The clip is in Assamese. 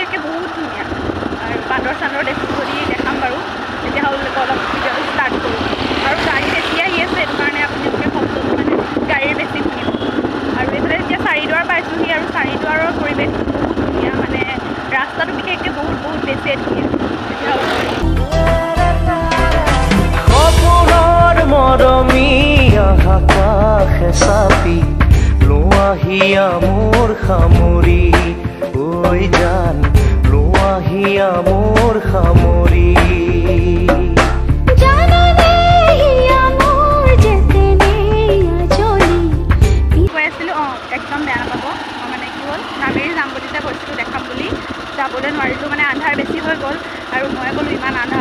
বিশেষকৈ বহুত ধুনীয়া আৰু বান্দৰ চান্দৰ দেখোঁ যদি দেখাম বাৰু তেতিয়াহ'লে অলপ ভিডিঅ' ষ্টাৰ্ট কৰোঁ আৰু গাড়ী বেছি আহি আছে সেইটো কাৰণে আপোনালোকে শব্দটো মানে গাড়ীৰ বেছি শুনিব আৰু এইফালে এতিয়া চাৰিদুৱাৰ পাইছোঁহি আৰু চাৰিদুৱাৰৰ পৰিৱেশটো বহুত ধুনীয়া মানে ৰাস্তাটো বিশেষকৈ বহুত বেছিয়ে ধুনীয়া সপোনৰ মৰমী আকাশে চাপি লোৱাহিয়া মোৰ সামৰি ঐ জান লোৱাহিয়া মোৰ সামৰি একদম বেয়া নাপাব মই মানে কি হ'ল নামেৰি যাম বুলি যে কৈছিলোঁ দেখাম বুলি যাবলৈ নোৱাৰিলোঁ মানে আন্ধাৰ বেছি হৈ গ'ল আৰু মই ক'লোঁ ইমান আন্ধাৰ